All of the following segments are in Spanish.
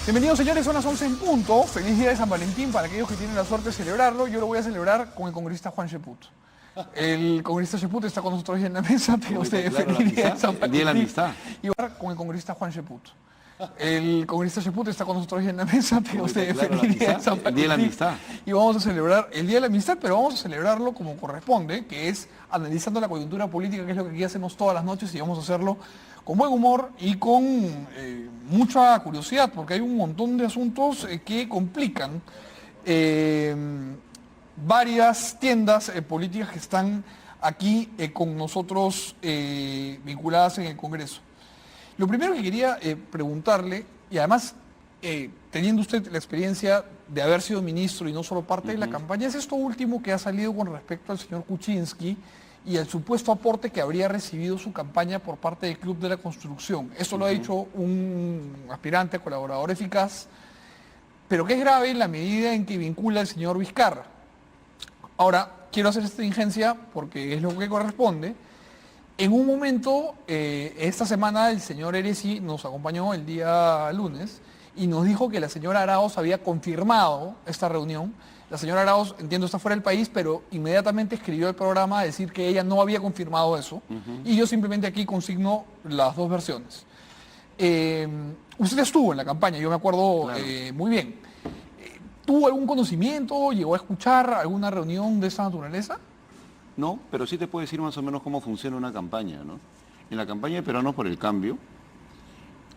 Bienvenidos, señores, son las 11 en punto. Feliz día de San Valentín para aquellos que tienen la suerte de celebrarlo. Yo lo voy a celebrar con el congresista Juan Cheput. El congresista Cheput está con nosotros hoy en la mesa. Tenga usted feliz día de San Valentín. El día de la amistad. Y va con el congresista Juan Cheput. El congresista Cheput está con nosotros hoy en la mesa. Tenga usted feliz día de San Valentín. El día de la amistad. Y vamos a celebrar el Día de la Amistad, pero vamos a celebrarlo como corresponde, que es analizando la coyuntura política, que es lo que aquí hacemos todas las noches, y vamos a hacerlo con buen humor y con mucha curiosidad, porque hay un montón de asuntos que complican varias tiendas políticas que están aquí con nosotros vinculadas en el Congreso. Lo primero que quería preguntarle, y además teniendo usted la experiencia de haber sido ministro y no solo parte de la campaña, es esto último que ha salido con respecto al señor Kuczynski y el supuesto aporte que habría recibido su campaña por parte del Club de la Construcción. Esto lo ha dicho un aspirante, colaborador eficaz, pero que es grave en la medida en que vincula al señor Vizcarra. Ahora, quiero hacer esta diligencia porque es lo que corresponde. En un momento, esta semana, el señor Eresi nos acompañó el día lunes y nos dijo que la señora Arauz había confirmado esta reunión. La señora Arauz, entiendo, está fuera del país, pero inmediatamente escribió el programa a decir que ella no había confirmado eso. Y yo simplemente aquí consigno las dos versiones. Usted estuvo en la campaña, yo me acuerdo Claro. muy bien. ¿Tuvo algún conocimiento? ¿Llegó a escuchar alguna reunión de esa naturaleza? No, pero sí te puedo decir más o menos cómo funciona una campaña, ¿no? En la campaña de Peruanos por el Cambio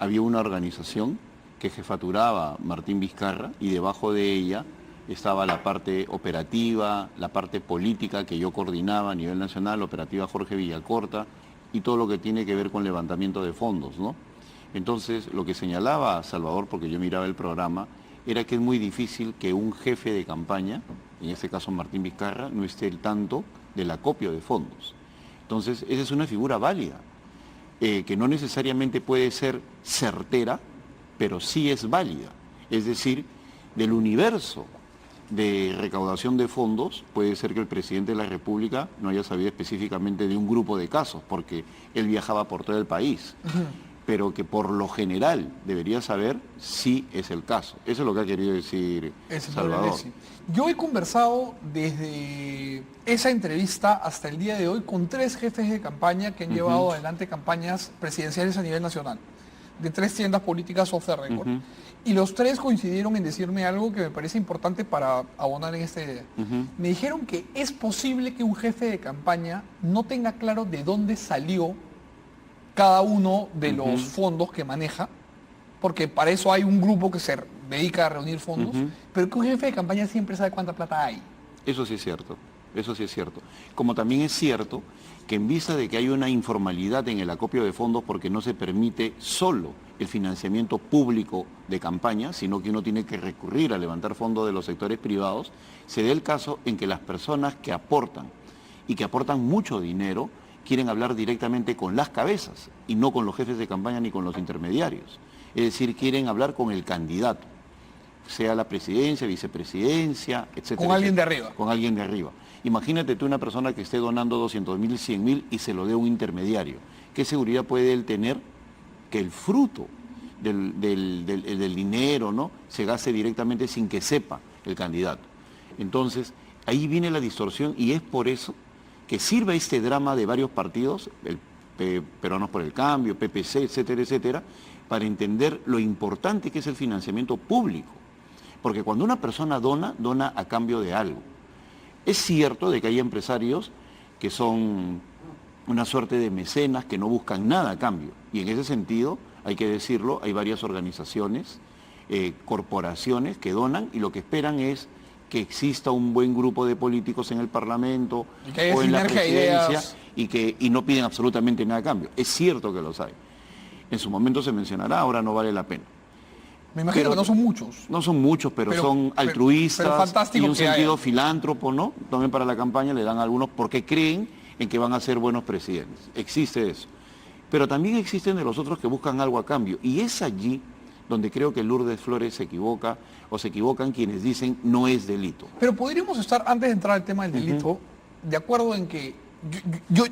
había una organización que jefaturaba Martín Vizcarra y debajo de ella estaba la parte operativa, la parte política que yo coordinaba a nivel nacional, operativa Jorge Villacorta y todo lo que tiene que ver con levantamiento de fondos, ¿no? Entonces, lo que señalaba Salvador, porque yo miraba el programa, era que es muy difícil que un jefe de campaña, en este caso Martín Vizcarra, no esté al tanto del acopio de fondos. Entonces, esa es una figura válida, que no necesariamente puede ser certera, pero sí es válida. Es decir, del universo de recaudación de fondos, puede ser que el presidente de la República no haya sabido específicamente de un grupo de casos, porque él viajaba por todo el país. Pero que por lo general debería saber si es el caso. Eso es lo que ha querido decir Salvador. Yo he conversado desde esa entrevista hasta el día de hoy con 3 jefes de campaña que han llevado adelante campañas presidenciales a nivel nacional, de 3 tiendas políticas off the record. Y los 3 coincidieron en decirme algo que me parece importante para abonar en esta idea. Me dijeron que es posible que un jefe de campaña no tenga claro de dónde salió cada uno de los fondos que maneja, porque para eso hay un grupo que se dedica a reunir fondos, pero que un jefe de campaña siempre sabe cuánta plata hay. Eso sí es cierto, eso sí es cierto. Como también es cierto que en vista de que hay una informalidad en el acopio de fondos porque no se permite solo el financiamiento público de campaña, sino que uno tiene que recurrir a levantar fondos de los sectores privados, se da el caso en que las personas que aportan y que aportan mucho dinero quieren hablar directamente con las cabezas y no con los jefes de campaña ni con los intermediarios. Es decir, quieren hablar con el candidato, sea la presidencia, vicepresidencia, etc. Con alguien de arriba. Con alguien de arriba. Imagínate tú una persona que esté donando 200.000, 100.000 y se lo dé a un intermediario. ¿Qué seguridad puede él tener que el fruto del dinero, ¿no?, se gaste directamente sin que sepa el candidato? Entonces, ahí viene la distorsión y es por eso que sirva este drama de varios partidos, el Peruanos por el Cambio, PPC, etcétera, etcétera, para entender lo importante que es el financiamiento público. Porque cuando una persona dona, dona a cambio de algo. Es cierto de que hay empresarios que son una suerte de mecenas que no buscan nada a cambio. Y en ese sentido, hay que decirlo, hay varias organizaciones, corporaciones que donan y lo que esperan es que exista un buen grupo de políticos en el Parlamento o en la presidencia y no piden absolutamente nada a cambio. Es cierto que los hay. En su momento se mencionará, ahora no vale la pena. Me imagino que no son muchos. No son muchos, pero son altruistas pero fantástico y un que sentido haya. filántropo, ¿no? También para la campaña le dan a algunos porque creen en que van a ser buenos presidentes. Existe eso. Pero también existen de los otros que buscan algo a cambio. Y es allí donde creo que Lourdes Flores se equivoca, o se equivocan quienes dicen no es delito. Pero podríamos estar, antes de entrar al tema del delito, de acuerdo en que yo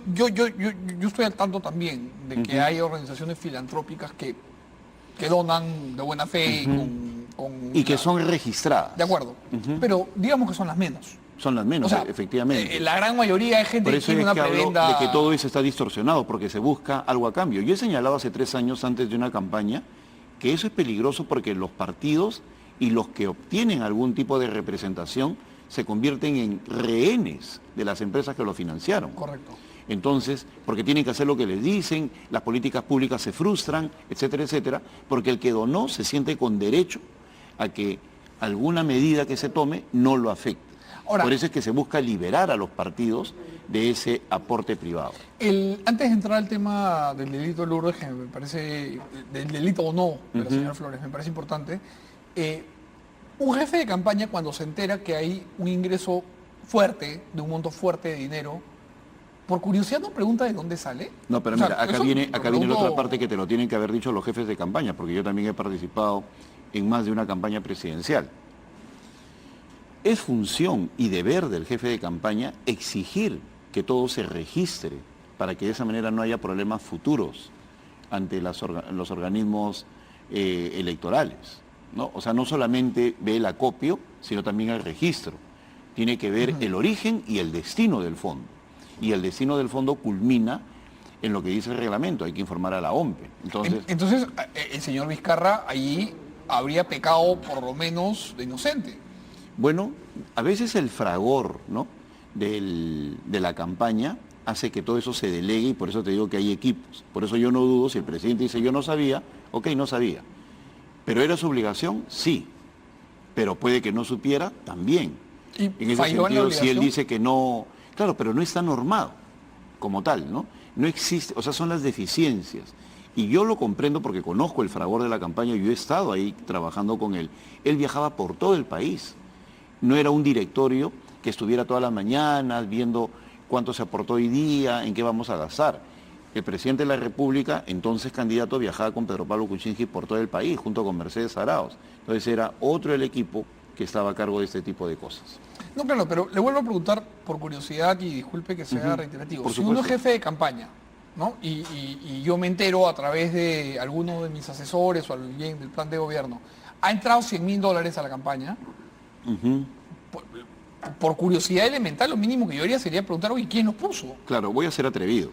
estoy al tanto también de que hay organizaciones filantrópicas que que donan de buena fe y que son registradas. De acuerdo, pero digamos que son las menos. Son las menos, O sea, efectivamente. La gran mayoría de gente Por que eso tiene es una que hablo prebenda... de que todo eso está distorsionado, porque se busca algo a cambio. Yo he señalado hace 3 años antes de una campaña que eso es peligroso porque los partidos y los que obtienen algún tipo de representación se convierten en rehenes de las empresas que lo financiaron. Correcto. Entonces, porque tienen que hacer lo que les dicen, las políticas públicas se frustran, etcétera, etcétera, porque el que donó se siente con derecho a que alguna medida que se tome no lo afecte. Ahora, por eso es que se busca liberar a los partidos de ese aporte privado. Antes de entrar al tema del delito de Lourdes, que me parece, del delito o no de la señora Flores, me parece importante, un jefe de campaña cuando se entera que hay un ingreso fuerte, de un monto fuerte de dinero, por curiosidad no pregunta de dónde sale. No, pero mira, acá viene la otra parte que te lo tienen que haber dicho los jefes de campaña, porque yo también he participado en más de una campaña presidencial. Es función y deber del jefe de campaña exigir que todo se registre para que de esa manera no haya problemas futuros ante los organismos electorales, ¿no? O sea, no solamente ve el acopio, sino también el registro. Tiene que ver el origen y el destino del fondo. Y el destino del fondo culmina en lo que dice el reglamento, hay que informar a la OMPE. Entonces, el señor Vizcarra allí habría pecado por lo menos de inocente. Bueno, a veces el fragor, ¿no?, de la campaña hace que todo eso se delegue y por eso te digo que hay equipos. Por eso yo no dudo, si el presidente dice yo no sabía, ok, no sabía. ¿Pero era su obligación? Sí. Pero puede que no supiera también. ¿Y en ese sentido, si él dice que no... Claro, pero no está normado como tal, ¿no? No existe, o sea, son las deficiencias. Y yo lo comprendo porque conozco el fragor de la campaña, yo he estado ahí trabajando con él. Él viajaba por todo el país. No era un directorio que estuviera todas las mañanas viendo cuánto se aportó hoy día, en qué vamos a gastar. El presidente de la República, entonces candidato, viajaba con Pedro Pablo Kuczynski por todo el país, junto con Mercedes Arauz. Entonces era otro el equipo que estaba a cargo de este tipo de cosas. No, claro, pero le vuelvo a preguntar por curiosidad y disculpe que sea reiterativo. Si uno es jefe de campaña, ¿no? Y yo me entero a través de alguno de mis asesores o alguien del plan de gobierno, ha entrado $100.000 a la campaña, por curiosidad elemental, lo mínimo que yo haría sería preguntar, oye, ¿quién lo puso? Claro, voy a ser atrevido.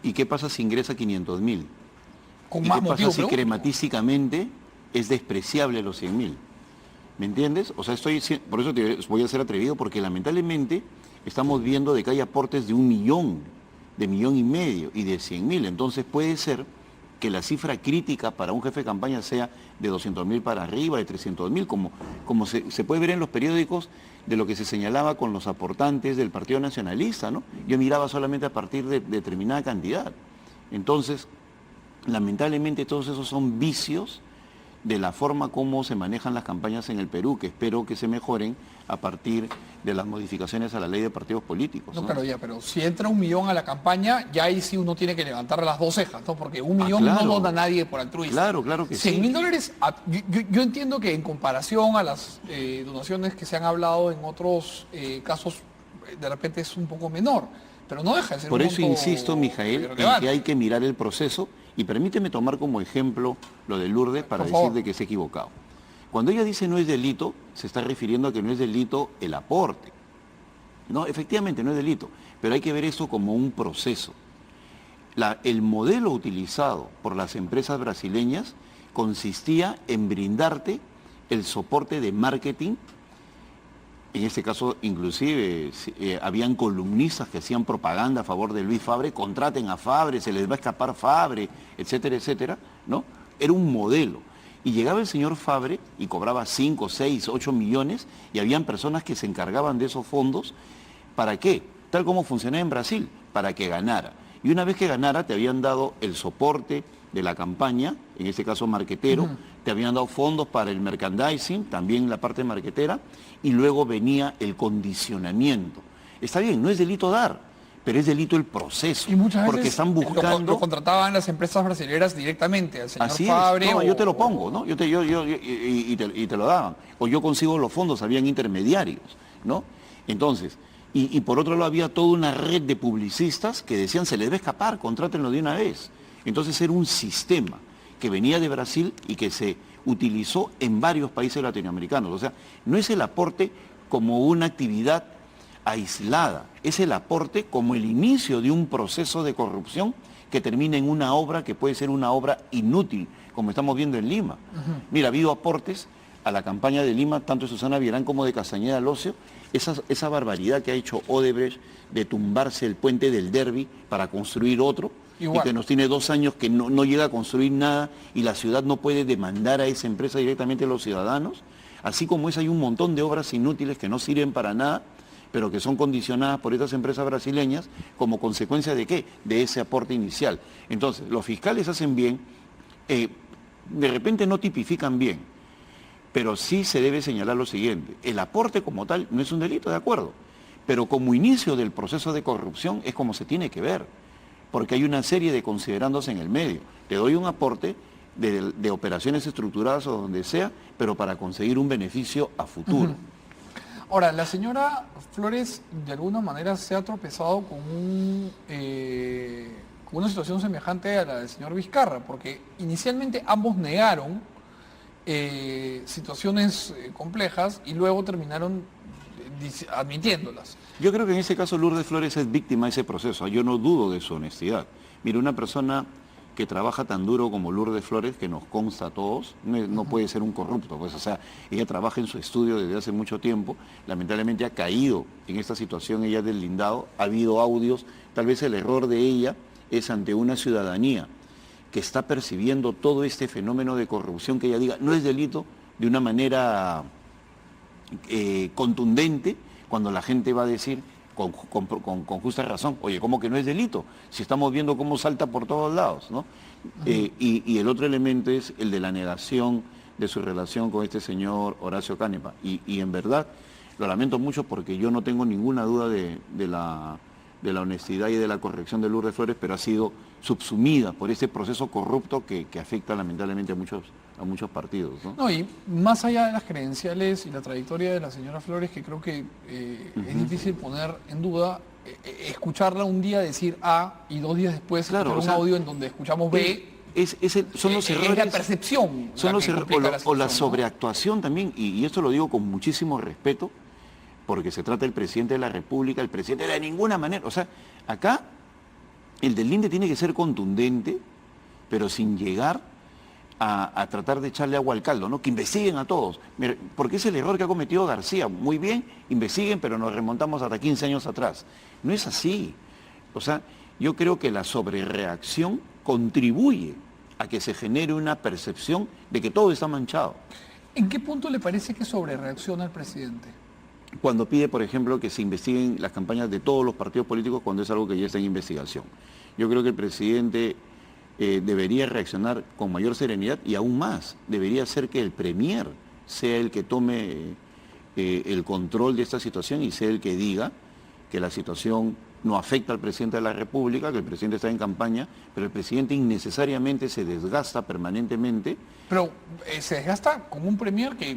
¿Y qué pasa si ingresa 500.000? Con ¿Y más qué pasa motivo, si crematísticamente es despreciable los 100.000? ¿Me entiendes? O sea, por eso voy a ser atrevido, porque lamentablemente estamos viendo de que hay aportes de 1 millón, de 1,5 millones y de 100.000. Entonces puede ser que la cifra crítica para un jefe de campaña sea de 200.000 para arriba, de 300.000, como se puede ver en los periódicos de lo que se señalaba con los aportantes del Partido Nacionalista, ¿no? Yo miraba solamente a partir de determinada cantidad. Entonces, lamentablemente todos esos son vicios de la forma como se manejan las campañas en el Perú, que espero que se mejoren a partir de las modificaciones a la ley de partidos políticos, ¿no? No, claro, ya, pero si entra 1 millón a la campaña, ya ahí sí uno tiene que levantar las 2 cejas, ¿no? Porque 1 millón claro, no dona a nadie por altruismo. Claro que sí. $100.000, yo entiendo que en comparación a las donaciones que se han hablado en otros casos, de repente es un poco menor, pero no deja de ser por un eso monto insisto, Mijael, en que hay que mirar el proceso, y permíteme tomar como ejemplo lo de Lourdes para decir de que se ha equivocado. Cuando ella dice no es delito, se está refiriendo a que no es delito el aporte. No, efectivamente no es delito, pero hay que ver eso como un proceso. El modelo utilizado por las empresas brasileñas consistía en brindarte el soporte de marketing. En este caso, inclusive, habían columnistas que hacían propaganda a favor de Luis Fabre, contraten a Fabre, se les va a escapar Fabre, etcétera, etcétera, ¿no? Era un modelo. Y llegaba el señor Fabre y cobraba 5, 6, 8 millones y habían personas que se encargaban de esos fondos. ¿Para qué? Tal como funcionaba en Brasil, para que ganara. Y una vez que ganara, te habían dado el soporte de la campaña, en este caso marquetero, te habían dado fondos para el merchandising, también la parte marquetera, y luego venía el condicionamiento. Está bien, no es delito dar, pero es delito el proceso. Y muchas veces porque están buscando... lo contrataban las empresas brasileñas directamente, al señor Así Fabre. es, no, yo te lo pongo, ¿no? Y te lo daban. O yo consigo los fondos, habían intermediarios, ¿no? Entonces, y por otro lado había toda una red de publicistas que decían, se les debe escapar, contrátenlo de una vez. Entonces era un sistema que venía de Brasil y que se utilizó en varios países latinoamericanos. O sea, no es el aporte como una actividad aislada, es el aporte como el inicio de un proceso de corrupción que termina en una obra que puede ser una obra inútil, como estamos viendo en Lima. Mira, ha habido aportes a la campaña de Lima, tanto de Susana Villarán como de Castañeda Locio, esa barbaridad que ha hecho Odebrecht de tumbarse el puente del Derby para construir otro, y que nos tiene 2 años que no llega a construir nada y la ciudad no puede demandar a esa empresa directamente a los ciudadanos. Así como hay un montón de obras inútiles que no sirven para nada, pero que son condicionadas por estas empresas brasileñas como consecuencia de ¿qué? De ese aporte inicial. Entonces, los fiscales hacen bien, de repente no tipifican bien, pero sí se debe señalar lo siguiente: el aporte como tal no es un delito, de acuerdo, pero como inicio del proceso de corrupción es como se tiene que ver, porque hay una serie de considerandos en el medio. Te doy un aporte de operaciones estructuradas o donde sea, pero para conseguir un beneficio a futuro. Ahora, la señora Flores de alguna manera se ha tropezado con una situación semejante a la del señor Vizcarra, porque inicialmente ambos negaron situaciones complejas y luego terminaron admitiéndolas. Yo creo que en ese caso Lourdes Flores es víctima de ese proceso. Yo no dudo de su honestidad. Mire, una persona que trabaja tan duro como Lourdes Flores, que nos consta a todos, no puede ser un corrupto. Pues, o sea, ella trabaja en su estudio desde hace mucho tiempo, lamentablemente ha caído en esta situación ella deslindado, ha habido audios, tal vez el error de ella es ante una ciudadanía que está percibiendo todo este fenómeno de corrupción, que ella diga, no es delito, de una manera contundente, cuando la gente va a decir con justa razón, oye, ¿cómo que no es delito? Si estamos viendo cómo salta por todos lados, ¿no? Y el otro elemento es el de la negación de su relación con este señor Horacio Canepa. Y en verdad, lo lamento mucho porque yo no tengo ninguna duda de la honestidad y de la corrección de Lourdes Flores, pero ha sido subsumida por ese proceso corrupto que afecta lamentablemente a muchos partidos, ¿no? No, y más allá de las credenciales y la trayectoria de la señora Flores, que creo que es difícil poner en duda, escucharla un día decir A y 2 días después escuchar un audio en donde escuchamos B. Son los errores. Es la percepción. Son los errores o la sobreactuación también, y esto lo digo con muchísimo respeto, porque se trata del presidente de la República, el presidente de ninguna manera. O sea, acá el deslinde tiene que ser contundente, pero sin llegar a tratar de echarle agua al caldo, ¿no? Que investiguen a todos. Mira, porque es el error que ha cometido García. Muy bien, investiguen, pero nos remontamos hasta 15 años atrás. No es así. O sea, yo creo que la sobrereacción contribuye a que se genere una percepción de que todo está manchado. ¿En qué punto le parece que sobrereacciona el presidente? Cuando pide, por ejemplo, que se investiguen las campañas de todos los partidos políticos cuando es algo que ya está en investigación. Yo creo que el presidente debería reaccionar con mayor serenidad y aún más, debería ser que el premier sea el que tome el control de esta situación y sea el que diga que la situación no afecta al presidente de la República, que el presidente está en campaña, pero el presidente innecesariamente se desgasta permanentemente. Pero se desgasta como un premier que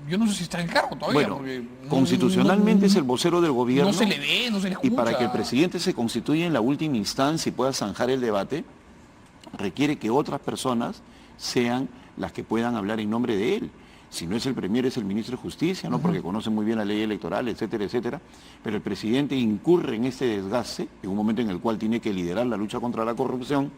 yo no sé si está en cargo todavía. Bueno, porque constitucionalmente es el vocero del gobierno. No se le ve, no se le escucha. Y para que el presidente se constituya en la última instancia y pueda zanjar el debate, requiere que otras personas sean las que puedan hablar en nombre de él. Si no es el premier, es el ministro de Justicia, ¿no? Porque conoce muy bien la ley electoral, etcétera, etcétera. Pero el presidente incurre en este desgaste, en un momento en el cual tiene que liderar la lucha contra la corrupción,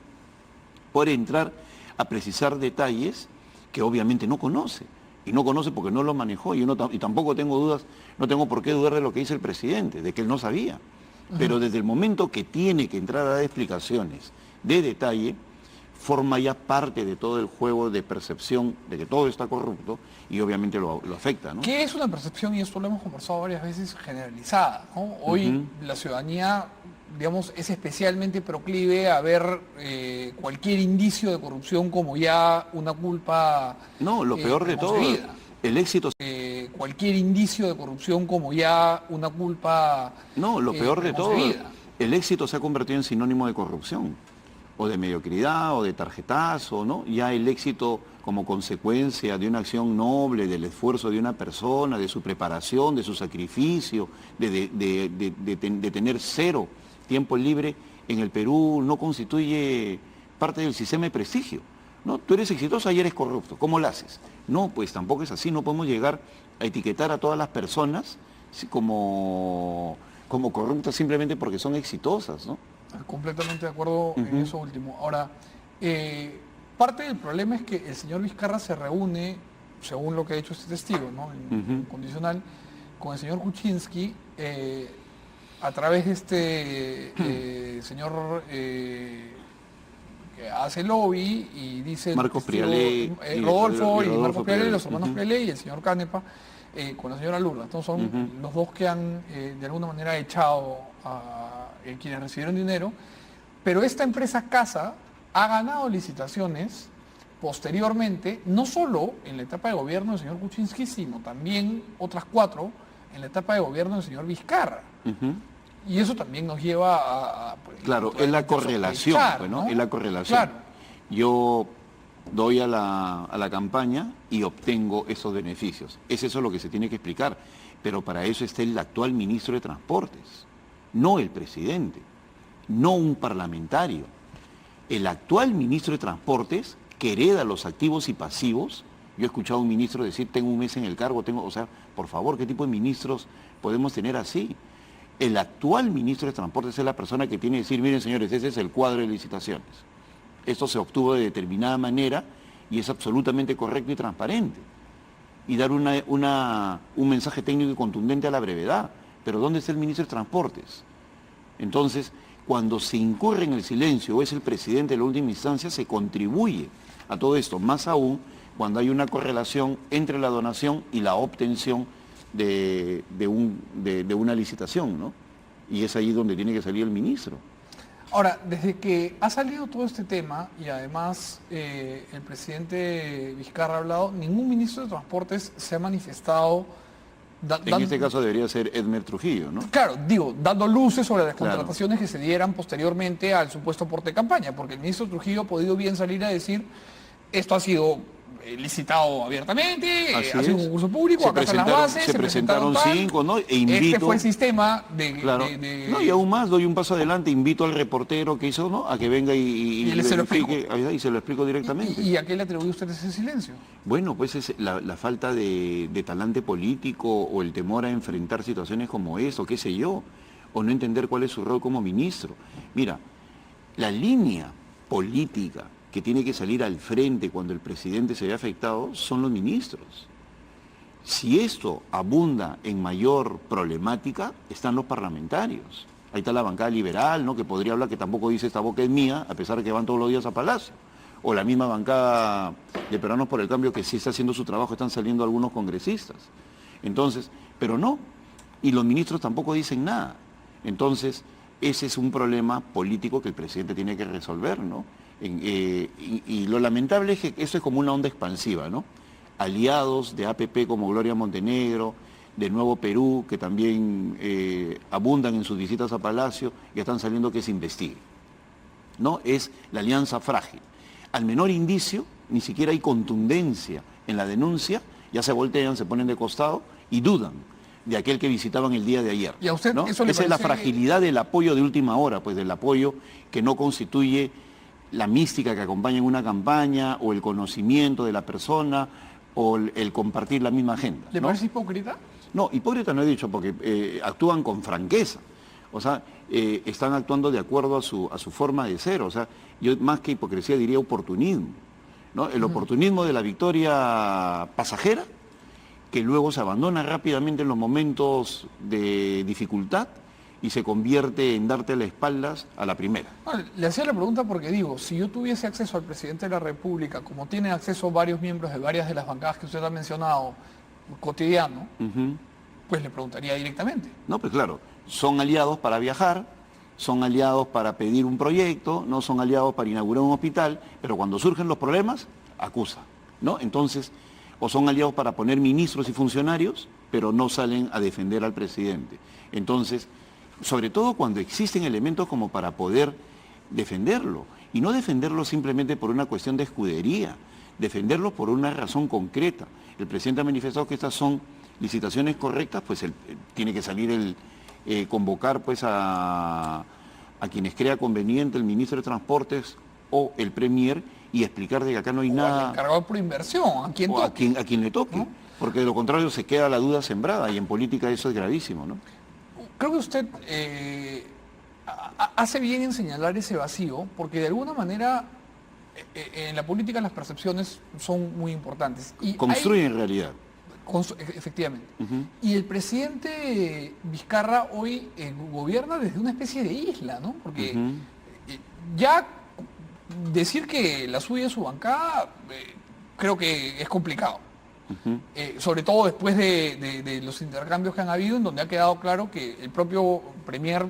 por entrar a precisar detalles que obviamente no conoce. Y no conoce porque no lo manejó. Y tampoco tengo dudas, no tengo por qué dudar de lo que dice el presidente, de que él no sabía. Pero desde el momento que tiene que entrar a dar explicaciones de detalle, forma ya parte de todo el juego de percepción de que todo está corrupto y obviamente lo afecta, ¿no? ¿Qué es una percepción? Y esto lo hemos conversado varias veces, generalizada, ¿no? Hoy la ciudadanía, digamos, es especialmente proclive a ver cualquier indicio de corrupción como ya una culpa. No, lo peor de todo, el éxito. Cualquier indicio de corrupción como ya una culpa. No, lo peor de todo, el éxito se ha convertido en sinónimo de corrupción, o de mediocridad, o de tarjetazo, ¿no? Ya el éxito como consecuencia de una acción noble, del esfuerzo de una persona, de su preparación, de su sacrificio, de tener 0 tiempo libre en el Perú, no constituye parte del sistema de prestigio. No, tú eres exitoso y eres corrupto. ¿Cómo lo haces? No, pues tampoco es así. No podemos llegar a etiquetar a todas las personas como corruptas simplemente porque son exitosas, ¿no? Completamente de acuerdo en eso último. Ahora, parte del problema es que el señor Vizcarra se reúne, según lo que ha dicho este testigo, ¿no? En condicional, con el señor Kuczynski, a través de este señor que hace lobby y dice... Marcos Prialé. Rodolfo y Marcos Prialé, los hermanos Prialé y el señor Canepa, con la señora Lula. Entonces son los dos que han de alguna manera echado a quienes recibieron dinero, pero esta empresa Casa ha ganado licitaciones posteriormente, no solo en la etapa de gobierno del señor Kuczynski, sino también otras 4 en la etapa de gobierno del señor Vizcarra. Y eso también nos lleva a pues, claro, es la correlación, pues, ¿no? Es la correlación. Claro. Yo doy a la campaña y obtengo esos beneficios. Es eso lo que se tiene que explicar. Pero para eso está el actual ministro de Transportes, no el presidente, no un parlamentario. El actual ministro de Transportes, que hereda los activos y pasivos. Yo he escuchado a un ministro decir, tengo un mes en el cargo, o sea, por favor, ¿qué tipo de ministros podemos tener así? El actual ministro de Transportes es la persona que tiene que decir, miren señores, ese es el cuadro de licitaciones. Esto se obtuvo de determinada manera y es absolutamente correcto y transparente. Y dar un mensaje técnico y contundente a la brevedad. Pero ¿dónde está el ministro de Transportes? Entonces, cuando se incurre en el silencio o es el presidente de la última instancia, se contribuye a todo esto, más aún cuando hay una correlación entre la donación y la obtención de una licitación, ¿no? Y es ahí donde tiene que salir el ministro. Ahora, desde que ha salido todo este tema y además el presidente Vizcarra ha hablado, ningún ministro de Transportes se ha manifestado... En este caso debería ser Edmer Trujillo, ¿no? Claro, digo, dando luces sobre las contrataciones que se dieran posteriormente al supuesto aporte de campaña, porque el ministro Trujillo ha podido bien salir a decir, esto ha sido licitado abiertamente, ha sido un concurso público, acá están las bases, se presentaron 5, ¿no? E invito, este fue el sistema de... Claro. No, y aún más, doy un paso adelante, invito al reportero que hizo, ¿no? A que venga y se lo explico. Y se lo explico directamente. ¿Y a qué le atribuye usted ese silencio? Bueno, pues es la falta de talante político o el temor a enfrentar situaciones como eso, qué sé yo, o no entender cuál es su rol como ministro. Mira, la línea política que tiene que salir al frente cuando el presidente se ve afectado son los ministros. Si esto abunda en mayor problemática, están los parlamentarios. Ahí está la bancada liberal, ¿no? Que podría hablar, que tampoco dice esta boca es mía, a pesar de que van todos los días a Palacio. O la misma bancada de Peruanos por el Cambio, que sí está haciendo su trabajo, están saliendo algunos congresistas. Entonces, pero no, y los ministros tampoco dicen nada. Entonces, ese es un problema político que el presidente tiene que resolver, ¿no? Y lo lamentable es que eso es como una onda expansiva, ¿no? Aliados de APP como Gloria Montenegro, de Nuevo Perú, que también abundan en sus visitas a Palacio y están saliendo que se investigue, ¿no? Es la alianza frágil. Al menor indicio, ni siquiera hay contundencia en la denuncia, ya se voltean, se ponen de costado y dudan de aquel que visitaban el día de ayer. ¿Y a usted ¿no? eso le Esa parece... es la fragilidad del apoyo de última hora, pues del apoyo que no constituye la mística que acompaña en una campaña, o el conocimiento de la persona, o el compartir la misma agenda. ¿Le parece hipócrita? No, hipócrita no he dicho, porque actúan con franqueza. O sea, están actuando de acuerdo a su forma de ser. O sea, yo más que hipocresía diría oportunismo, ¿no? El oportunismo de la victoria pasajera, que luego se abandona rápidamente en los momentos de dificultad y se convierte en darte las espaldas a la primera. Bueno, le hacía la pregunta porque digo, si yo tuviese acceso al presidente de la República, como tienen acceso varios miembros de varias de las bancadas que usted ha mencionado, cotidiano, pues le preguntaría directamente. No, pues claro, son aliados para viajar, son aliados para pedir un proyecto, no son aliados para inaugurar un hospital, pero cuando surgen los problemas, acusa, ¿no? Entonces, o son aliados para poner ministros y funcionarios, pero no salen a defender al presidente. Entonces, sobre todo cuando existen elementos como para poder defenderlo, y no defenderlo simplemente por una cuestión de escudería, defenderlo por una razón concreta. El presidente ha manifestado que estas son licitaciones correctas, pues tiene que salir convocar pues a quienes crea conveniente el ministro de Transportes o el Premier y explicar de que acá no hay O al nada, encargado por inversión, a quien o toque. a quien le toque, ¿No? porque de lo contrario se queda la duda sembrada y en política eso es gravísimo, ¿no? Creo que usted hace bien en señalar ese vacío, porque de alguna manera en la política las percepciones son muy importantes. Y Construyen realidad. efectivamente. Ujú. Y el presidente Vizcarra hoy gobierna desde una especie de isla, ¿no? Porque Ujú. ya decir que la suya es su bancada, creo que es complicado. Ujú. Sobre todo después de los intercambios que han habido, en donde ha quedado claro que el propio Premier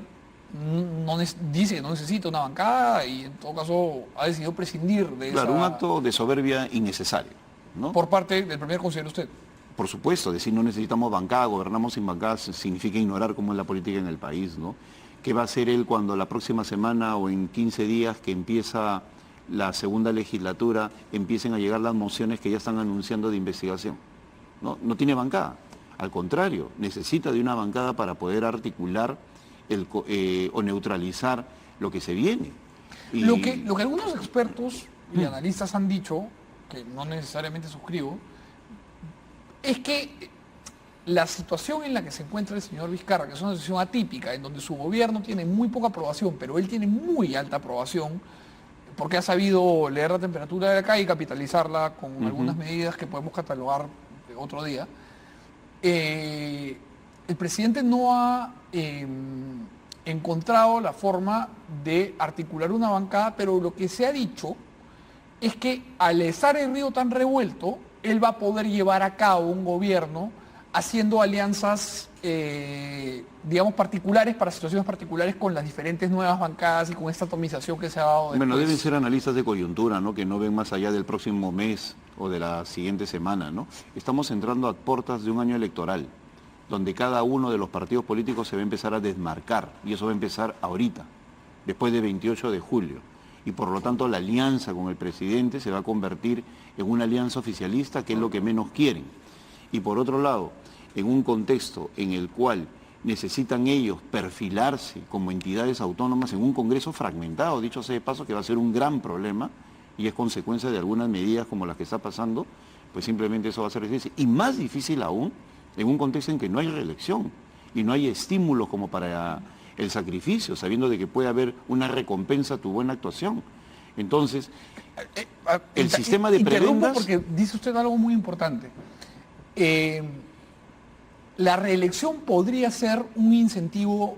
dice que no necesita una bancada y en todo caso ha decidido prescindir de Claro, un esa acto de soberbia innecesario, ¿no? por parte del Premier, considera usted. Por supuesto, decir no necesitamos bancada, gobernamos sin bancada, significa ignorar cómo es la política en el país, ¿no? ¿Qué va a hacer él cuando la próxima semana o en 15 días que empieza la segunda legislatura empiecen a llegar las mociones que ya están anunciando de investigación? No, no tiene bancada. Al contrario, necesita de una bancada para poder articular o neutralizar lo que se viene. Y- Lo que algunos expertos y analistas han dicho, que no necesariamente suscribo, es que la situación en la que se encuentra el señor Vizcarra, que es una situación atípica, en donde su gobierno tiene muy poca aprobación, pero él tiene muy alta aprobación, porque ha sabido leer la temperatura de acá y capitalizarla con algunas medidas que podemos catalogar otro día, el presidente no ha encontrado la forma de articular una bancada, pero lo que se ha dicho es que al estar el río tan revuelto, él va a poder llevar a cabo un gobierno haciendo alianzas, digamos, particulares para situaciones particulares con las diferentes nuevas bancadas y con esta atomización que se ha dado después. Bueno, deben ser analistas de coyuntura, ¿no? Que no ven más allá del próximo mes o de la siguiente semana, ¿no? Estamos entrando a puertas de un año electoral, donde cada uno de los partidos políticos se va a empezar a desmarcar, y eso va a empezar ahorita, después del 28 de julio. Y por lo tanto la alianza con el presidente se va a convertir en una alianza oficialista, que es lo que menos quieren. Y por otro lado, en un contexto en el cual necesitan ellos perfilarse como entidades autónomas en un Congreso fragmentado, dicho sea de paso, que va a ser un gran problema y es consecuencia de algunas medidas como las que está pasando, pues simplemente eso va a ser difícil. Y más difícil aún en un contexto en que no hay reelección y no hay estímulos como para el sacrificio, sabiendo de que puede haber una recompensa a tu buena actuación. Entonces, el sistema de Interrumpo prebendas... porque dice usted algo muy importante. La reelección podría ser un incentivo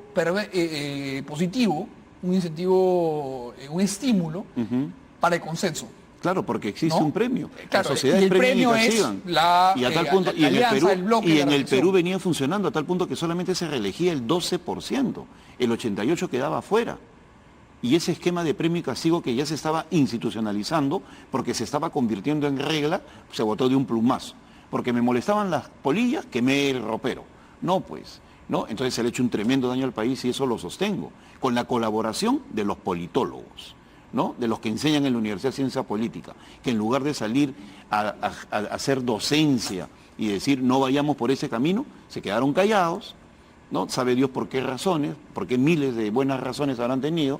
positivo, un incentivo, un estímulo Ujú. para el consenso. Claro, porque existe ¿No? un premio. Claro, Las sociedades y el premian premio y es castigan. la, y a tal la- punto, la y en el alianza, Perú, el bloque y de en la el Perú reelección. venía funcionando a tal punto que solamente se reelegía el 12%, el 88% quedaba afuera. Y ese esquema de premio y castigo que ya se estaba institucionalizando, porque se estaba convirtiendo en regla, se votó de un plumazo. Porque me molestaban las polillas, quemé el ropero. No, pues, ¿no? Entonces se le ha hecho un tremendo daño al país y eso lo sostengo, con la colaboración de los politólogos, ¿no? De los que enseñan en la Universidad de Ciencia Política, que en lugar de salir a hacer docencia y decir no vayamos por ese camino, se quedaron callados, ¿no? Sabe Dios por qué razones, porque miles de buenas razones habrán tenido,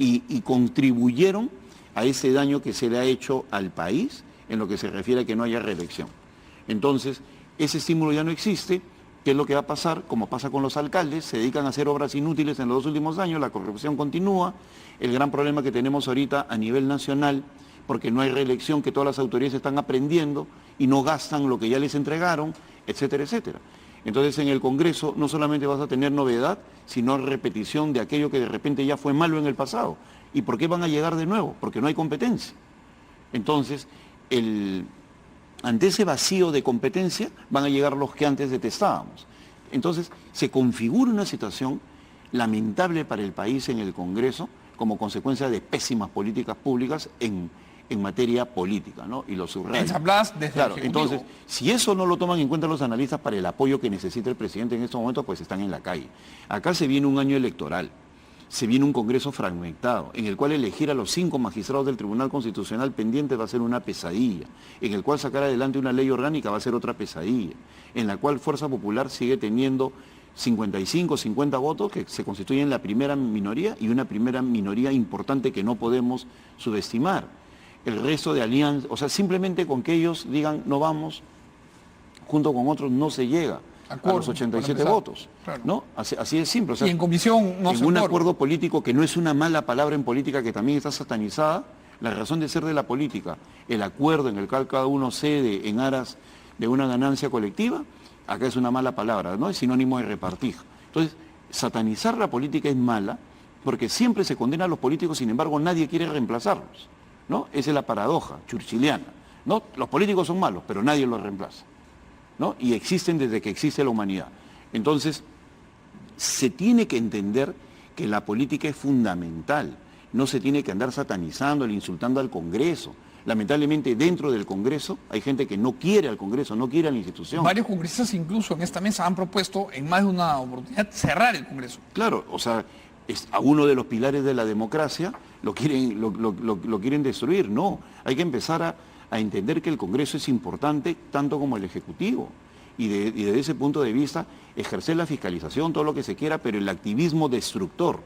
y contribuyeron a ese daño que se le ha hecho al país en lo que se refiere a que no haya reelección. Entonces, ese estímulo ya no existe. ¿Qué es lo que va a pasar? Como pasa con los alcaldes, se dedican a hacer obras inútiles en los 2 últimos años, la corrupción continúa, el gran problema que tenemos ahorita a nivel nacional, porque no hay reelección, que todas las autoridades están aprendiendo y no gastan lo que ya les entregaron, etcétera, etcétera. Entonces en el Congreso no solamente vas a tener novedad, sino repetición de aquello que de repente ya fue malo en el pasado. ¿Y por qué van a llegar de nuevo? Porque no hay competencia. Entonces, ante ese vacío de competencia van a llegar los que antes detestábamos. Entonces, se configura una situación lamentable para el país en el Congreso como consecuencia de pésimas políticas públicas en materia política, ¿no? Y lo subrayo. Ensambladas desde Claro, el Ejecutivo. entonces, si eso no lo toman en cuenta los analistas para el apoyo que necesita el presidente en estos momentos, pues están en la calle. Acá se viene un año electoral, se viene un Congreso fragmentado, en el cual elegir a los 5 magistrados del Tribunal Constitucional pendiente va a ser una pesadilla, en el cual sacar adelante una ley orgánica va a ser otra pesadilla, en la cual Fuerza Popular sigue teniendo 55, 50 votos que se constituyen la primera minoría y una primera minoría importante que no podemos subestimar. el resto de alianzas, o sea, simplemente con que ellos digan no vamos, junto con otros no se llega a los 87 votos, claro. ¿no? Así es simple. O sea, y en comisión no se en un forma. acuerdo político que no es una mala palabra en política que también está satanizada, la razón de ser de la política, el acuerdo en el cual cada uno cede en aras de una ganancia colectiva, acá es una mala palabra, ¿no? Es sinónimo de repartir. Entonces, satanizar la política es mala porque siempre se condena a los políticos, sin embargo nadie quiere reemplazarlos, ¿no? Esa es la paradoja churchiliana, ¿no? Los políticos son malos, pero nadie los reemplaza, ¿no? Y existen desde que existe la humanidad. Entonces, se tiene que entender que la política es fundamental, no se tiene que andar satanizando, insultando al Congreso. Lamentablemente dentro del Congreso hay gente que no quiere al Congreso, no quiere a la institución. Varios congresistas incluso en esta mesa han propuesto en más de una oportunidad cerrar el Congreso. Claro, o sea, a uno de los pilares de la democracia lo quieren destruir. No, hay que empezar a entender que el Congreso es importante tanto como el Ejecutivo. Y desde ese punto de vista, ejercer la fiscalización, todo lo que se quiera, pero el activismo destructor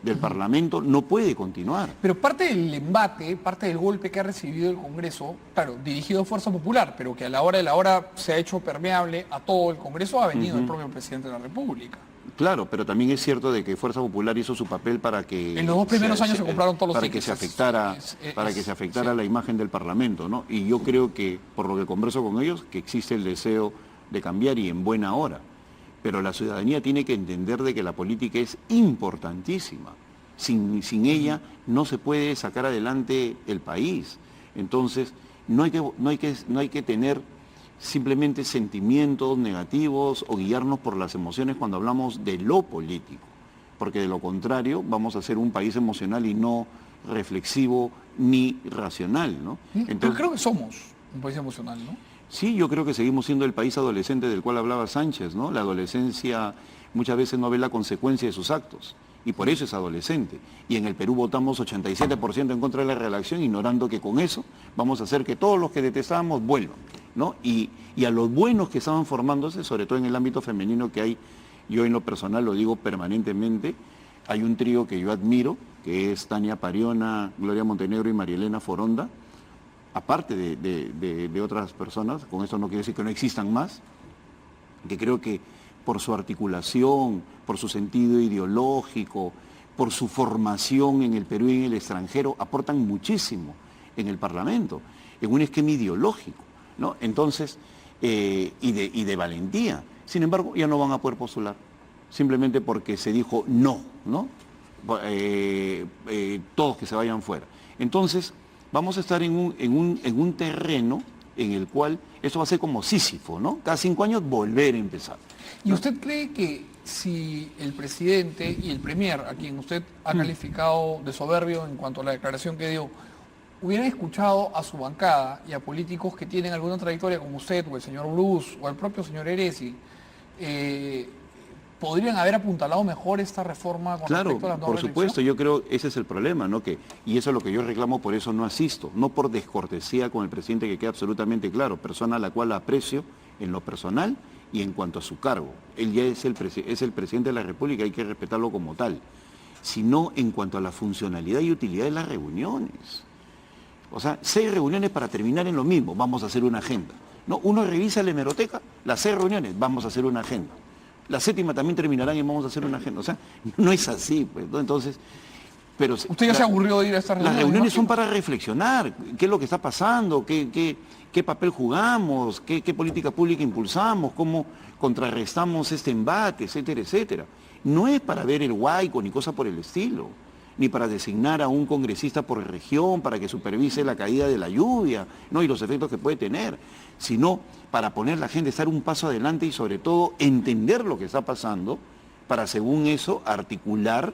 del Parlamento no puede continuar. Pero parte del embate, parte del golpe que ha recibido el Congreso, claro, dirigido a Fuerza Popular, pero que a la hora de la hora se ha hecho permeable a todo el Congreso, ha venido el propio presidente de la República. Claro, pero también es cierto de que Fuerza Popular hizo su papel para que... En los 2 primeros años se compraron todos los para tickets. Que se afectara la imagen del Parlamento, ¿no? Y yo creo que, por lo que converso con ellos, que existe el deseo de cambiar y en buena hora. Pero la ciudadanía tiene que entender de que la política es importantísima. Sin ella no se puede sacar adelante el país. Entonces, no hay que tener simplemente sentimientos negativos o guiarnos por las emociones cuando hablamos de lo político. Porque de lo contrario vamos a ser un país emocional y no reflexivo ni racional, ¿no? Entonces, pero creo que somos un país emocional, ¿no? Sí, yo creo que seguimos siendo el país adolescente del cual hablaba Sánchez, ¿no? La adolescencia muchas veces no ve la consecuencia de sus actos y por eso es adolescente. Y en el Perú votamos 87% en contra de la reelección, ignorando que con eso vamos a hacer que todos los que detestábamos vuelvan, ¿no? Y a los buenos que estaban formándose, sobre todo en el ámbito femenino que hay, yo en lo personal lo digo permanentemente, hay un trío que yo admiro, que es Tania Pariona, Gloria Montenegro y María Elena Foronda, aparte de otras personas, con esto no quiere decir que no existan más, que creo que por su articulación, por su sentido ideológico, por su formación en el Perú y en el extranjero, aportan muchísimo en el Parlamento, en un esquema ideológico, ¿no? Entonces, y de valentía. Sin embargo, ya no van a poder postular, simplemente porque se dijo no, ¿no? Todos que se vayan fuera. Entonces, vamos a estar en un terreno en el cual esto va a ser como Sísifo, ¿no? Cada 5 años volver a empezar. ¿Y usted cree que si el presidente y el premier, a quien usted ha calificado de soberbio en cuanto a la declaración que dio, hubieran escuchado a su bancada y a políticos que tienen alguna trayectoria como usted o el señor Bruce o el propio señor Heresi, podrían haber apuntalado mejor esta reforma con respecto a la no por reelección? supuesto, yo creo ese es el problema, ¿no? Y eso es lo que yo reclamo, por eso no asisto, no por descortesía con el presidente, que queda absolutamente claro, persona a la cual aprecio en lo personal y en cuanto a su cargo. Él ya es el presidente de la República, hay que respetarlo como tal, sino en cuanto a la funcionalidad y utilidad de las reuniones. O sea, 6 reuniones para terminar en lo mismo, vamos a hacer una agenda. No, uno revisa la hemeroteca, las 6 reuniones, vamos a hacer una agenda. La 7ª también terminarán y vamos a hacer una agenda. O sea, no es así, pues, ¿no? Entonces, pero... ¿Usted ya se aburrió de ir a estas reuniones? Las reuniones son para reflexionar, qué es lo que está pasando, qué papel jugamos, qué política pública impulsamos, cómo contrarrestamos este embate, etcétera, etcétera. No es para ver el huaico ni cosa por el estilo, ni para designar a un congresista por región para que supervise la caída de la lluvia, ¿no? Y los efectos que puede tener, sino para poner la gente, estar un paso adelante y sobre todo entender lo que está pasando para según eso articular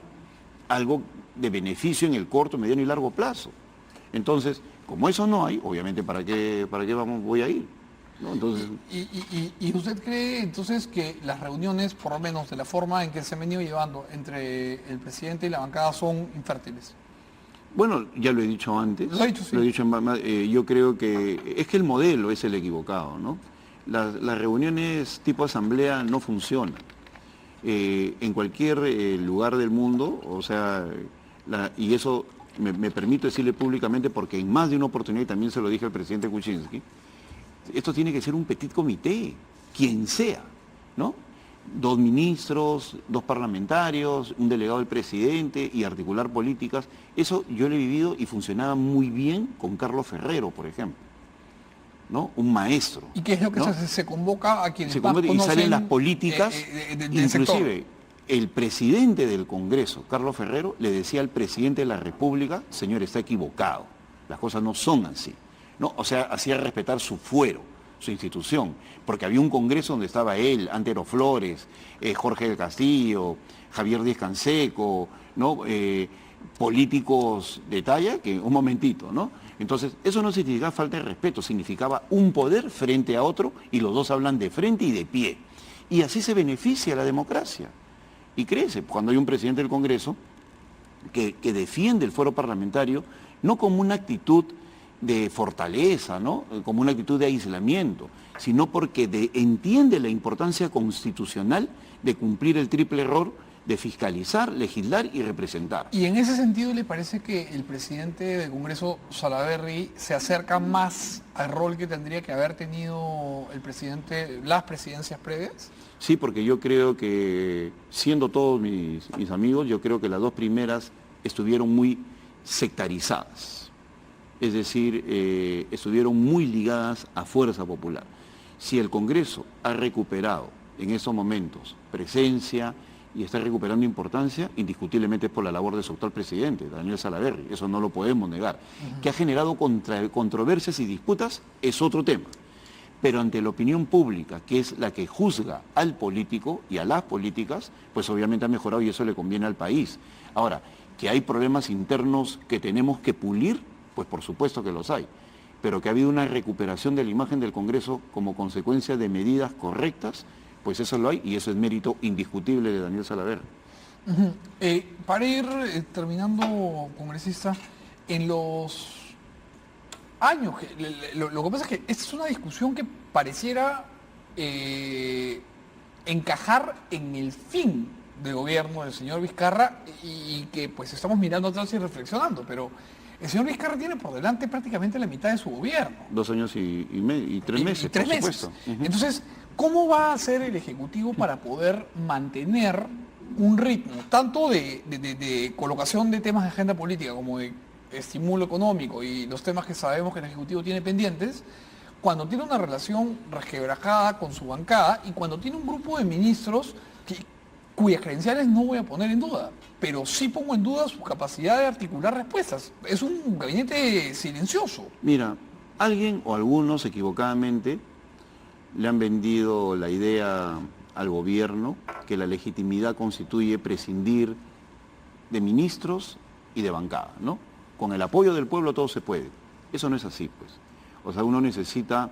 algo de beneficio en el corto, mediano y largo plazo. Entonces, como eso no hay, obviamente, ¿para qué voy a ir? ¿No? Entonces... ¿Y usted cree entonces que las reuniones, por lo menos de la forma en que se han venido llevando entre el presidente y la bancada, son infértiles? Bueno, ya lo he dicho antes. Lo ha dicho, sí. Lo he dicho yo creo que es que el modelo es el equivocado, ¿no? Las reuniones tipo asamblea no funcionan. En cualquier lugar del mundo, o sea, y eso me permito decirle públicamente, porque en más de una oportunidad, y también se lo dije al presidente Kuczynski, esto tiene que ser un petit comité, quien sea, ¿no? 2 ministros, 2 parlamentarios, un delegado del presidente y articular políticas. Eso yo lo he vivido y funcionaba muy bien con Carlos Ferrero, por ejemplo, ¿no? Un maestro. ¿Y qué es lo que ¿no? se convoca a quienes Se más convoca y conocen, salen las políticas, del inclusive sector? el presidente del Congreso, Carlos Ferrero, le decía al presidente de la República: señor, está equivocado, las cosas no son así, ¿no? O sea, hacía respetar su fuero, su institución, porque había un Congreso donde estaba él, Antero Flores, Jorge del Castillo, Javier Díaz Canseco, ¿no? Políticos de talla que, un momentito, ¿no? Entonces, eso no significaba falta de respeto, significaba un poder frente a otro y los dos hablan de frente y de pie. Y así se beneficia la democracia. Y crece cuando hay un presidente del Congreso que defiende el fuero parlamentario no como una actitud de fortaleza, ¿no? Como una actitud de aislamiento, sino porque entiende la importancia constitucional de cumplir el triple error de fiscalizar, legislar y representar. Y en ese sentido, ¿le parece que el presidente del Congreso, Salaverry, se acerca más al rol que tendría que haber tenido el presidente, las presidencias previas? Sí, porque yo creo que, siendo todos mis amigos, yo creo que las 2 primeras estuvieron muy sectarizadas. Es decir, estuvieron muy ligadas a Fuerza Popular. Si el Congreso ha recuperado en estos momentos presencia y está recuperando importancia, indiscutiblemente es por la labor de su actual presidente, Daniel Salaverry, eso no lo podemos negar. Que ha generado controversias y disputas es otro tema. Pero ante la opinión pública, que es la que juzga al político y a las políticas, pues obviamente ha mejorado y eso le conviene al país. Ahora, que hay problemas internos que tenemos que pulir, pues por supuesto que los hay, pero que ha habido una recuperación de la imagen del Congreso como consecuencia de medidas correctas, pues eso lo hay y eso es mérito indiscutible de Daniel Salaverry. Para ir terminando, congresista, en los años, lo que pasa es que esta es una discusión que pareciera encajar en el fin de gobierno del señor Vizcarra y que pues estamos mirando atrás y reflexionando, pero el señor Vizcarra tiene por delante prácticamente la mitad de su gobierno. 2 años y 3 meses, y 3 por meses. supuesto. Entonces, ¿cómo va a hacer el Ejecutivo para poder mantener un ritmo, tanto de colocación de temas de agenda política como de estímulo económico y los temas que sabemos que el Ejecutivo tiene pendientes, cuando tiene una relación resquebrajada con su bancada y cuando tiene un grupo de ministros cuyas credenciales no voy a poner en duda, pero sí pongo en duda su capacidad de articular respuestas? Es un gabinete silencioso. Mira, alguien o algunos equivocadamente le han vendido la idea al gobierno que la legitimidad constituye prescindir de ministros y de bancada, ¿no? Con el apoyo del pueblo todo se puede. Eso no es así, pues. O sea, uno necesita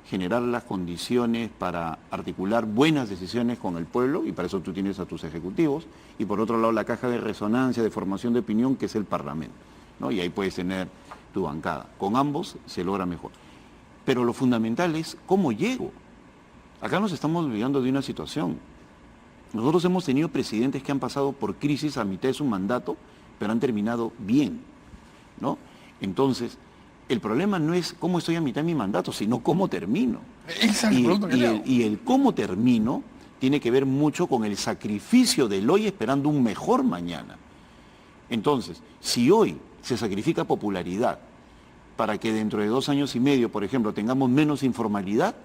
generar las condiciones para articular buenas decisiones con el pueblo y para eso tú tienes a tus ejecutivos y por otro lado la caja de resonancia, de formación de opinión que es el Parlamento, ¿no? Y ahí puedes tener tu bancada. Con ambos se logra mejor. Pero lo fundamental es cómo llego. Acá nos estamos olvidando de una situación. Nosotros hemos tenido presidentes que han pasado por crisis a mitad de su mandato, pero han terminado bien, ¿no? Entonces, el problema no es cómo estoy a mitad de mi mandato, sino cómo termino. Y el cómo termino tiene que ver mucho con el sacrificio del hoy esperando un mejor mañana. Entonces, si hoy se sacrifica popularidad para que dentro de 2 años y medio, por ejemplo, tengamos menos informalidad,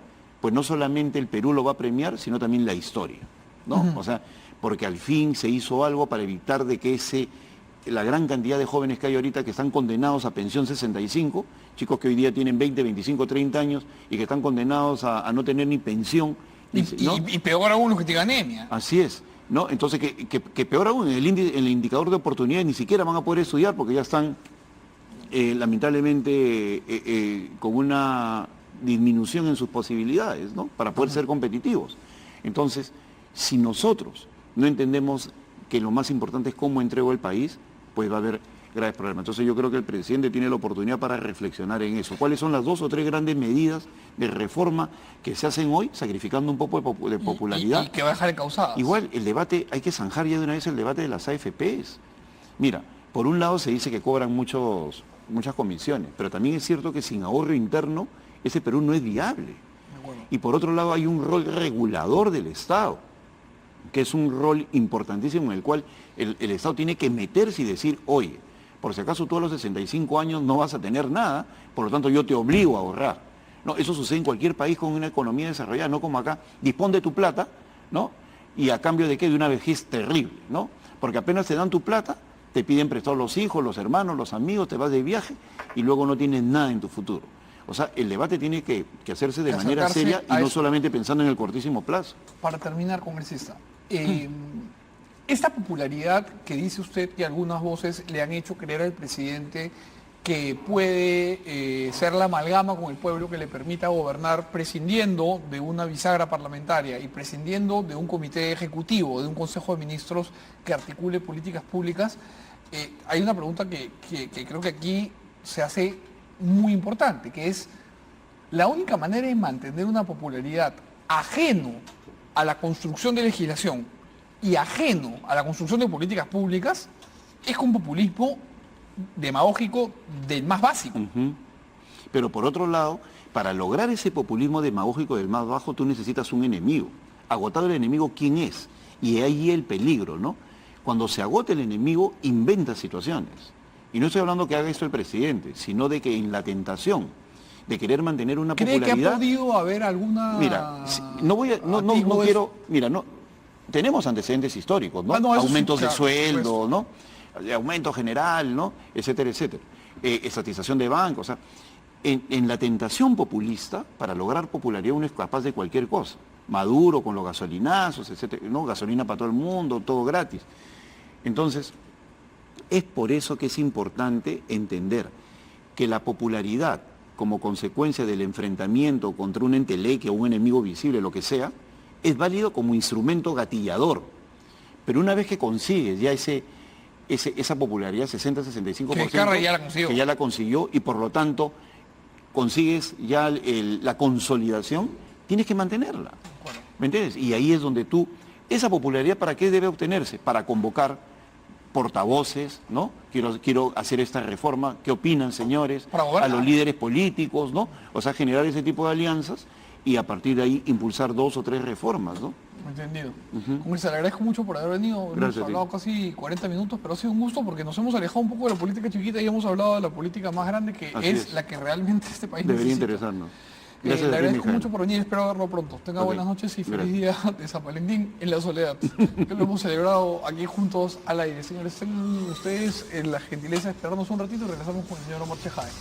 pues no solamente el Perú lo va a premiar, sino también la historia, ¿no? O sea, porque al fin se hizo algo para evitar de que la gran cantidad de jóvenes que hay ahorita que están condenados a pensión 65, chicos que hoy día tienen 20, 25, 30 años y que están condenados a no tener ni pensión. ¿no? Y peor aún los que tienen anemia. Así es, ¿no? Entonces, que peor aún, en el indicador de oportunidad ni siquiera van a poder estudiar porque ya están lamentablemente con una disminución en sus posibilidades, ¿no? Para poder ser competitivos. Entonces, si nosotros no entendemos que lo más importante es cómo entrego el país, pues va a haber graves problemas. Entonces yo creo que el presidente tiene la oportunidad para reflexionar en eso. ¿Cuáles son las 2 o 3 grandes medidas de reforma que se hacen hoy, sacrificando un poco de popularidad? Y que va a dejar encausadas. Igual, el debate, hay que zanjar ya de una vez el debate de las AFPs. Mira, Por un lado se dice que cobran muchas comisiones, pero también es cierto que sin ahorro interno ese Perú no es viable. Y por otro lado hay un rol regulador del Estado, que es un rol importantísimo en el cual el Estado tiene que meterse y decir, oye, por si acaso tú a los 65 años no vas a tener nada, por lo tanto yo te obligo a ahorrar. No, eso sucede en cualquier país con una economía desarrollada, no como acá. Dispón de tu plata, ¿no? ¿Y a cambio de qué? De una vejez terrible, ¿no? Porque apenas te dan tu plata, te piden prestado los hijos, los hermanos, los amigos, te vas de viaje y luego no tienes nada en tu futuro. O sea, el debate tiene que hacerse de manera seria y no solamente pensando en el cortísimo plazo. Para terminar, congresista, esta popularidad que dice usted que algunas voces le han hecho creer al presidente que puede ser la amalgama con el pueblo que le permita gobernar prescindiendo de una bisagra parlamentaria y prescindiendo de un comité ejecutivo, de un consejo de ministros que articule políticas públicas, hay una pregunta que creo que aquí se hace muy importante, que es la única manera de mantener una popularidad ajeno a la construcción de legislación y ajeno a la construcción de políticas públicas es con populismo demagógico del más básico. Pero por otro lado, para lograr ese populismo demagógico del más bajo, tú necesitas un enemigo. Agotado el enemigo, ¿quién es? Y ahí el peligro, ¿no? Cuando se agota el enemigo, inventa situaciones. Y no estoy hablando que haga esto el presidente, sino de que en la tentación de querer mantener una popularidad... ¿Cree que ha podido haber alguna... Mira, tenemos antecedentes históricos, ¿no? Aumentos de sueldo, ¿no? Aumento general, ¿no? Etcétera, etcétera. Estatización de bancos. O sea, en la tentación populista, para lograr popularidad uno es capaz de cualquier cosa. Maduro con los gasolinazos, etcétera, ¿no? Gasolina para todo el mundo, todo gratis. Entonces, es por eso que es importante entender que la popularidad, como consecuencia del enfrentamiento contra un enteleque o un enemigo visible, lo que sea, es válido como instrumento gatillador. Pero una vez que consigues ya esa popularidad, 60-65%, que ya la consiguió, y por lo tanto consigues ya la consolidación, tienes que mantenerla. ¿Me entiendes? Y ahí es donde esa popularidad, ¿para qué debe obtenerse? Para convocar portavoces, ¿no? Quiero hacer esta reforma, ¿qué opinan, señores? A los líderes políticos, ¿no? O sea, generar ese tipo de alianzas y a partir de ahí impulsar 2 o 3 reformas, ¿no? Entendido. Congresista, le agradezco mucho por haber venido. Hemos hablado casi 40 minutos, pero ha sido un gusto porque nos hemos alejado un poco de la política chiquita y hemos hablado de la política más grande, que es la que realmente este país debería necesita. interesarnos. Le agradezco mucho por venir, espero verlo pronto. Tenga buenas noches y feliz día de San Valentín en la soledad, que lo hemos celebrado aquí juntos al aire. Señores, tengan ustedes la gentileza de esperarnos un ratito y regresamos con el señor Omar Chejade.